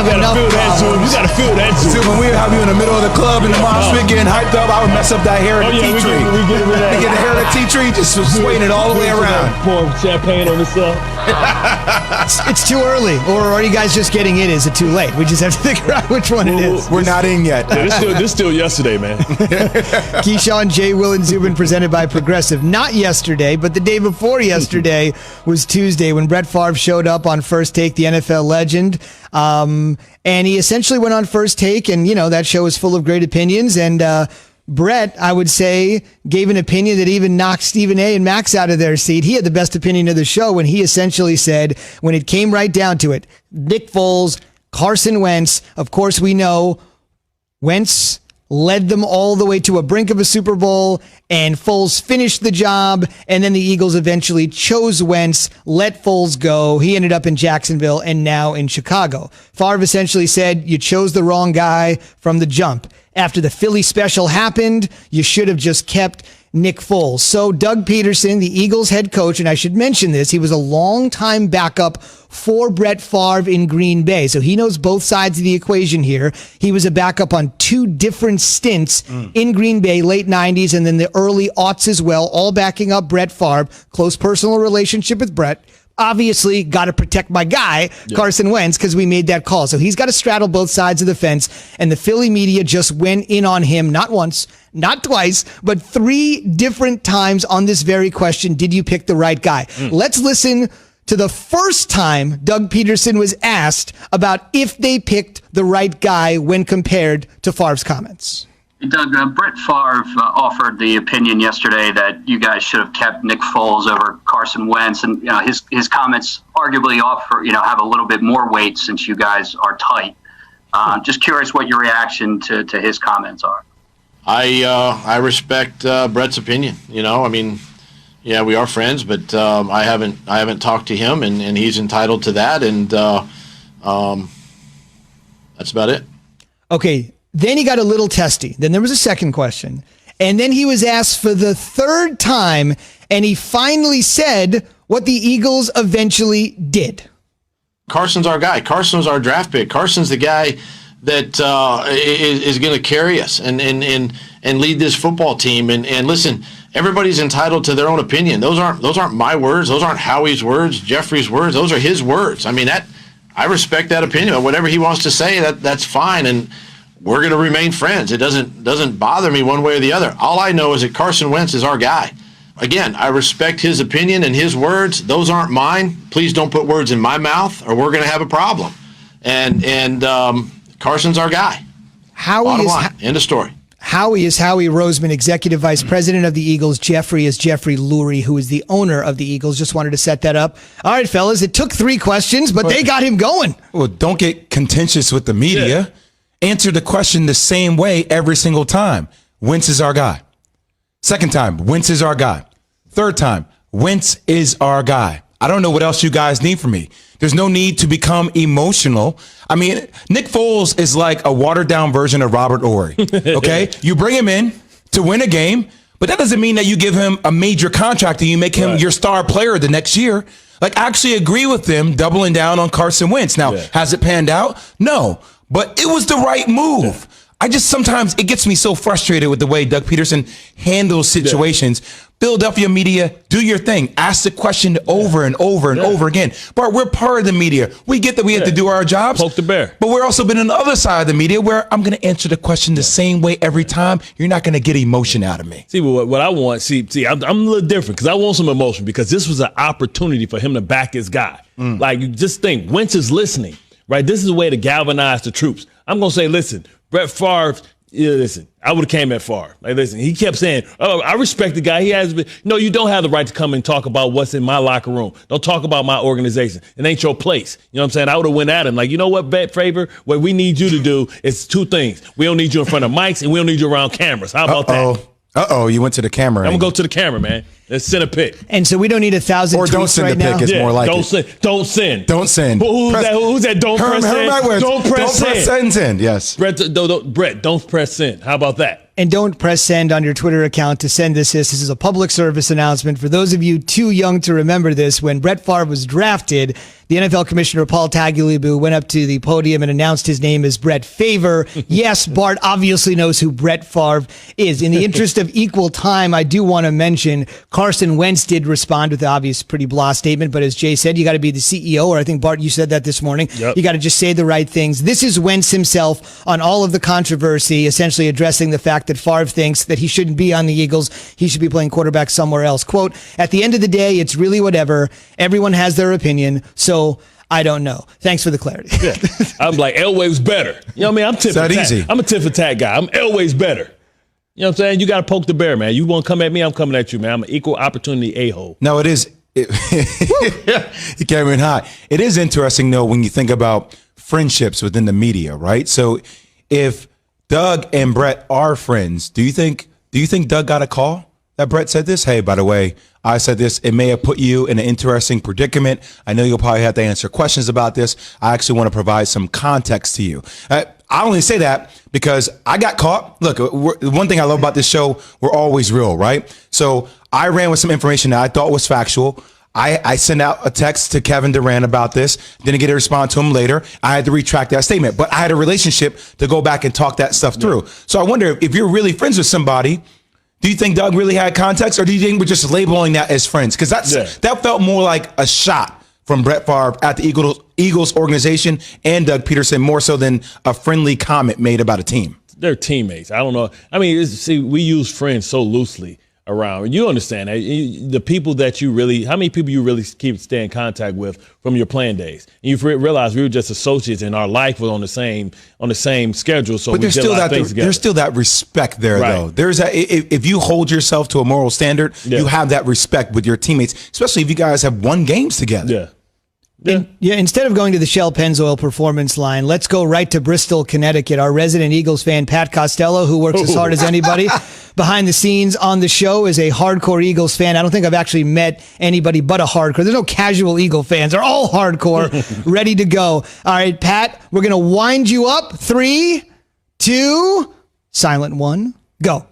have enough problems. You got to feel that, See, when we have you in the middle of the club in the mosh pit getting hyped up, I would mess up that hair in the tea tree. We get rid of that. Get the hair in the tea tree, just swaying it all the way around. Pour champagne on itself. It's too early, or are you guys just getting in? Is it too late? We just have to figure out which one it is. We're not in yet. Yeah, this still yesterday, man. Keyshawn, J. Will, and Zubin presented by Progressive. Not yesterday, but the day before yesterday was Tuesday when Brett Favre showed up on First Take, the NFL legend. And he essentially went on First Take, and, that show is full of great opinions. And Brett, I would say, gave an opinion that even knocked Stephen A. and Max out of their seat. He had the best opinion of the show when he essentially said, when it came right down to it, Nick Foles, Carson Wentz, of course we know Wentz led them all the way to a brink of a Super Bowl, and Foles finished the job, and then the Eagles eventually chose Wentz, let Foles go. He ended up in Jacksonville and now in Chicago. Favre essentially said, you chose the wrong guy from the jump. After the Philly special happened, you should have just kept Nick Foles. So Doug Peterson, the Eagles head coach, and I should mention this, he was a longtime backup for Brett Favre in Green Bay. So he knows both sides of the equation here. He was a backup on two different stints in Green Bay, late 90s and then the early aughts as well, all backing up Brett Favre. Close personal relationship with Brett. Obviously, got to protect my guy, Carson Wentz, because we made that call. So he's got to straddle both sides of the fence. And the Philly media just went in on him, not once, not twice, but 3 different times on this very question. Did you pick the right guy? Let's listen to the first time Doug Peterson was asked about if they picked the right guy when compared to Favre's comments. Doug, Brett Favre offered the opinion yesterday that you guys should have kept Nick Foles over Carson Wentz, and his comments arguably have a little bit more weight since you guys are tight. Just curious what your reaction to his comments are. I respect Brett's opinion. Yeah, we are friends, but I haven't talked to him, and he's entitled to that, and that's about it. Okay. Then he got a little testy. Then there was a second question. And then he was asked for the third time, and he finally said what the Eagles eventually did. Carson's our guy. Carson's our draft pick. Carson's the guy that is going to carry us and lead this football team. And listen, everybody's entitled to their own opinion. Those aren't my words. Those aren't Howie's words, Jeffrey's words. Those are his words. I respect that opinion. Whatever he wants to say, that's fine. And we're going to remain friends. It doesn't bother me one way or the other. All I know is that Carson Wentz is our guy. Again, I respect his opinion and his words. Those aren't mine. Please don't put words in my mouth, or we're going to have a problem. And Carson's our guy. Bottom line. End of story. Howie is Howie Roseman, Executive Vice President of the Eagles. Jeffrey is Jeffrey Lurie, who is the owner of the Eagles. Just wanted to set that up. All right, fellas, it took 3 questions, but they got him going. Well, don't get contentious with the media. Yeah. Answer the question the same way every single time. Wentz is our guy. Second time, Wentz is our guy. Third time, Wentz is our guy. I don't know what else you guys need from me. There's no need to become emotional. Nick Foles is like a watered-down version of Robert Ory, okay? You bring him in to win a game, but that doesn't mean that you give him a major contract and you make him your star player the next year. I actually agree with them doubling down on Carson Wentz. Now, has it panned out? No. But it was the right move. Sometimes it gets me so frustrated with the way Doug Peterson handles situations. Philadelphia media, do your thing. Ask the question over and over and over again. But we're part of the media. We get that we have to do our jobs. Poke the bear. But we're also been on the other side of the media where I'm going to answer the question the same way every time. You're not going to get emotion out of me. See, what I want, I'm a little different because I want some emotion because this was an opportunity for him to back his guy. Like, you just think, Wentz is listening. Right, this is a way to galvanize the troops. I'm gonna say, listen, Brett Favre. Listen, I would have came at Favre. Listen, he kept saying, "Oh, I respect the guy. He has been." No, you don't have the right to come and talk about what's in my locker room. Don't talk about my organization. It ain't your place. You know what I'm saying? I would have went at him like, you know what, Brett Favre? What we need you to do is 2 things. We don't need you in front of mics, and we don't need you around cameras. How about that? You went to the camera. I'm going to go to the camera, man. Let's send a pic. And so we don't need 1,000 tweets don't send right a pic. now. It's more like Don't send. Don't send. Who's that? Don't press send. Don't press send. Send. Yes. Brett, don't press send. How about that? And don't press send on your Twitter account to send this. This is a public service announcement. For those of you too young to remember this, when Brett Favre was drafted, the NFL Commissioner Paul Tagliabue went up to the podium and announced his name as Brett Favre. Yes, Bart obviously knows who Brett Favre is. In the interest of equal time, I do want to mention Carson Wentz did respond with the obvious pretty blah statement, but as Jay said, you got to be the CEO, or I think, Bart, you said that this morning. Yep. You got to just say the right things. This is Wentz himself on all of the controversy, essentially addressing the fact that Favre thinks that he shouldn't be on the Eagles. He should be playing quarterback somewhere else. Quote, at the end of the day, it's really whatever. Everyone has their opinion, so I don't know. Thanks for the clarity. Yeah. I'm like, Elway's better. You know what I mean? I'm tit for tat. Easy. I'm a tit for tat guy. I'm Elway's better. You know what I'm saying? You got to poke the bear, man. You want to come at me, I'm coming at you, man. I'm an equal opportunity a-hole. No, it is. You came in hot. It is interesting, though, when you think about friendships within the media, right? So if Doug and Brett are friends, do you think Doug got a call that Brett said this? Hey, by the way, I said this. It may have put you in an interesting predicament. I know you'll probably have to answer questions about this. I actually want to provide some context to you. I only say that because I got caught. Look, one thing I love about this show, we're always real, right? So I ran with some information that I thought was factual. I sent out a text to Kevin Durant about this. Didn't get a response to him later. I had to retract that statement. But I had a relationship to go back and talk that stuff through. So I wonder if you're really friends with somebody, do you think Doug really had context, or do you think we're just labeling that as friends? Because that felt more like a shot from Brett Favre at the Eagles organization and Doug Peterson, more so than a friendly comment made about a team. They're teammates. I don't know. I mean, see, we use friends so loosely around. You understand that the people that you really, how many people you really stay in contact with from your playing days? And you realize we were just associates, and our life was on the same schedule. So, but there's still that respect there, right. Though. There's if you hold yourself to a moral standard, you have that respect with your teammates, especially if you guys have won games together. Yeah. Instead of going to the Shell Pennzoil Performance line, let's go right to Bristol, Connecticut. Our resident Eagles fan, Pat Costello, who works as hard as anybody behind the scenes on the show, is a hardcore Eagles fan. I don't think I've actually met anybody but a hardcore. There's no casual Eagle fans. They're all hardcore, ready to go. All right, Pat, we're going to wind you up. 3, 2, silent 1, go.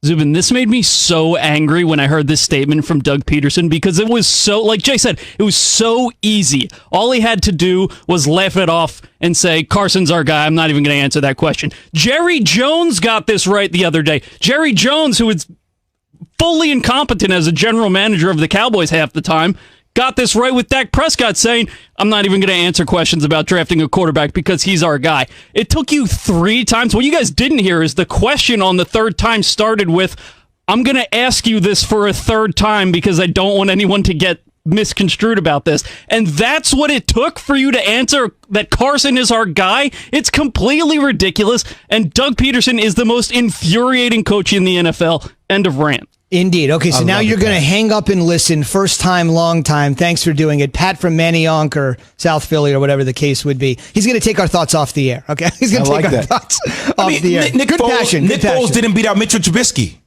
Zubin, this made me so angry when I heard this statement from Doug Peterson, because it was so, like Jay said, it was so easy. All he had to do was laugh it off and say, Carson's our guy. I'm not even going to answer that question. Jerry Jones got this right the other day. Jerry Jones, who is fully incompetent as a general manager of the Cowboys half the time, got this right with Dak Prescott saying, I'm not even going to answer questions about drafting a quarterback because he's our guy. It took you 3 times. What you guys didn't hear is the question on the 3rd time started with, I'm going to ask you this for a 3rd time because I don't want anyone to get misconstrued about this. And that's what it took for you to answer that Carson is our guy. It's completely ridiculous. And Doug Peterson is the most infuriating coach in the NFL. End of rant. Indeed. Okay, so now you're going to hang up and listen. First time, long time. Thanks for doing it. Pat from Manayunk or South Philly or whatever the case would be. He's going to take our thoughts off the air, okay? He's going to take our thoughts off the air. Nick Foles didn't beat out Mitchell Trubisky.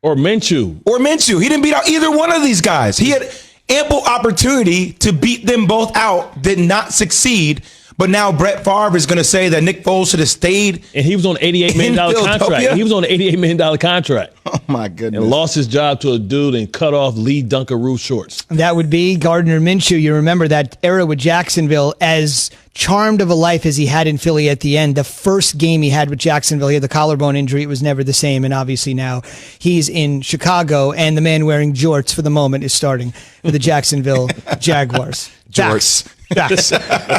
Or Minshew. He didn't beat out either one of these guys. He had ample opportunity to beat them both out, did not succeed. But now Brett Favre is going to say that Nick Foles should have stayed. And he was on an $88 million contract. He was on an $88 million contract. Oh, my goodness. And lost his job to a dude and cut off Lee Dunkaroo shorts. That would be Gardner Minshew. You remember that era with Jacksonville, as charmed of a life as he had in Philly at the end. The first game he had with Jacksonville, he had the collarbone injury. It was never the same. And obviously now he's in Chicago, and the man wearing jorts for the moment is starting for the Jacksonville Jaguars. Jorts. Facts.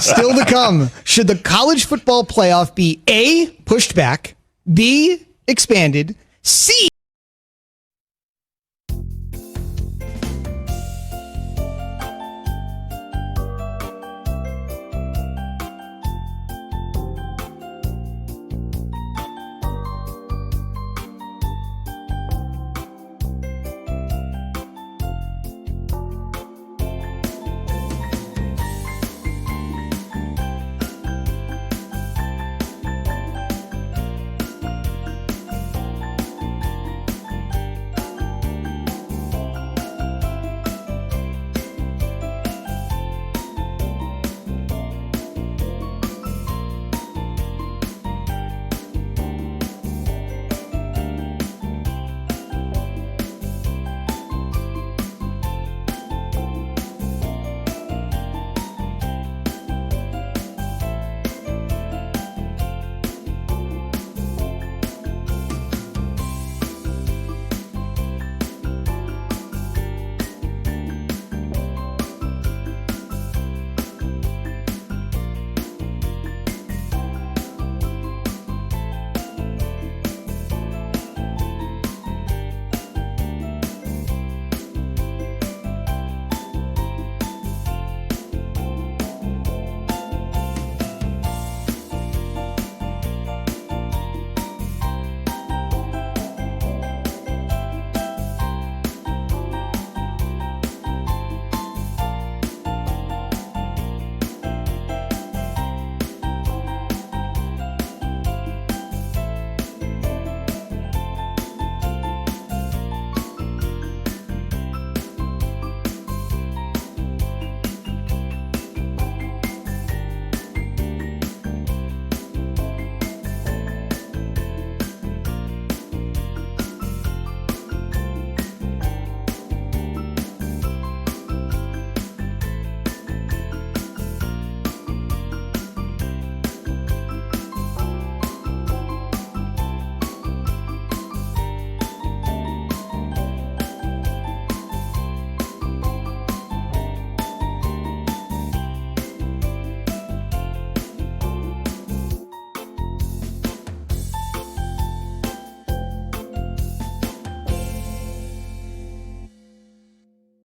Still to come. Should the college football playoff be A, pushed back, B, expanded, C,